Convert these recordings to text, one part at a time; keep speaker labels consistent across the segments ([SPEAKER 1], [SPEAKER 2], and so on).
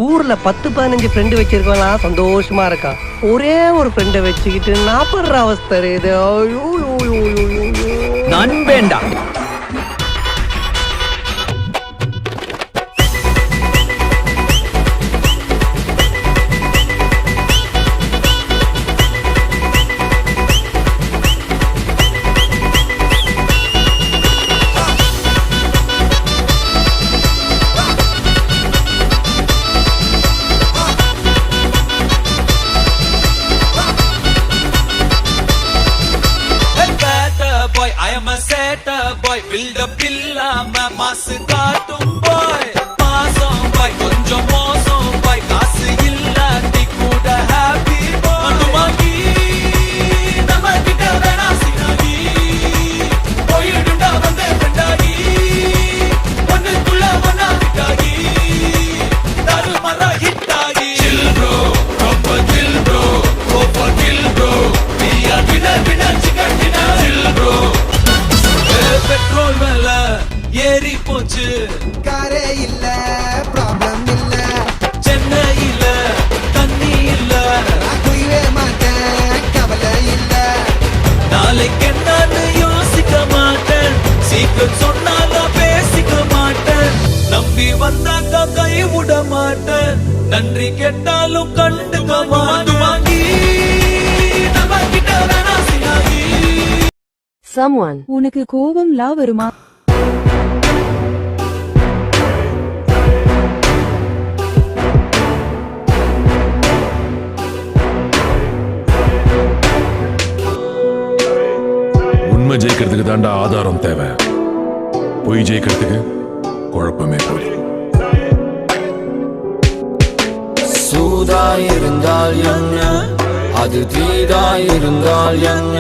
[SPEAKER 1] ஊர்ல 10-15 ஃப்ரெண்டு வச்சிருக்கலாம் சந்தோஷமா இருக்கான். ஒரே ஒரு ஃப்ரெண்டை வச்சுக்கிட்டு நான் படுற அவஸ்தை இது.
[SPEAKER 2] நண்பேண்டா.
[SPEAKER 3] I am a setter boy, build up illama masu kaatum boy, maasam boy, konjam mosam boy, kaasu illati kuda happy boy. Anumagi namakitta vena sinagi, poyidunda vande vendagi, onnukulla vanna vitagi, darumara hittagi. Chill bro, proper chill bro, proper chill bro, we are winner chicken dinner. Chill bro, petrol மேல ஏறி போச்சு,
[SPEAKER 4] காரே இல்ல, problem இல்ல,
[SPEAKER 3] சென்னையில தண்ணி இல்ல,
[SPEAKER 4] நான் குடிவே மாட்டேன், கவலை இல்ல,
[SPEAKER 3] நாளைக்கு என்னன்னு யோசிக்க மாட்டேன், சீக்கிரம் சொன்னாலும் பேசிக்க மாட்டேன், நம்பி வந்தாக்க கை விட மாட்டேன், நன்றி கேட்டாலும் கண்டுக்க மாட்டேன். வாங்கி நம்ம கிட்ட வேணா சினாகி.
[SPEAKER 5] Someone.
[SPEAKER 6] உனக்கு கோபம்லாம் வருமா?
[SPEAKER 7] உண்மை ஜெயிக்கிறதுக்கு தாண்டா ஆதாரம் தேவை. பொய் ஜெயிக்கிறதுக்கு குழப்பமே போய்.
[SPEAKER 8] சூதாயிருந்தால் என்ன, அது தீதாயிருந்தால் என்ன,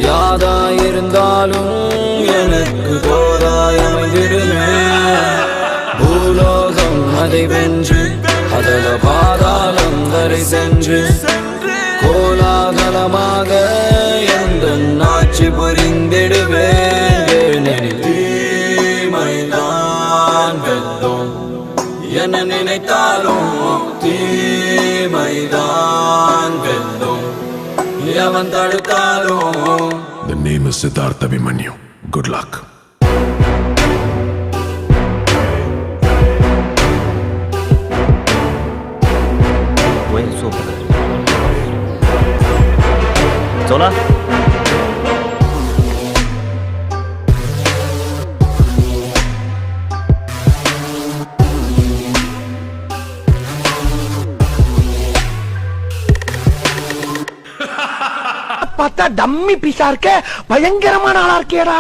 [SPEAKER 8] யாதாயிருந்தாலும் எனக்கு தோதாயமைந்திடுமே. பூலோகம் அதை வென்று அதல பாதாளம் வரை சென்று கோலாகலமாக எந்த ஆட்சி புரிந்திடுவேன். தீமைதான் வெல்லும் என நினைத்தாலும் தீமைதான் வெல்லும் எவன் தடுத்தாலும்.
[SPEAKER 7] The name is Siddharth Abhimanyu. Good luck.
[SPEAKER 2] Well, super. Zola.
[SPEAKER 1] பார்த்தா டம்மி பீஸா இருக்க, பயங்கரமான ஆளா இருக்கேடா.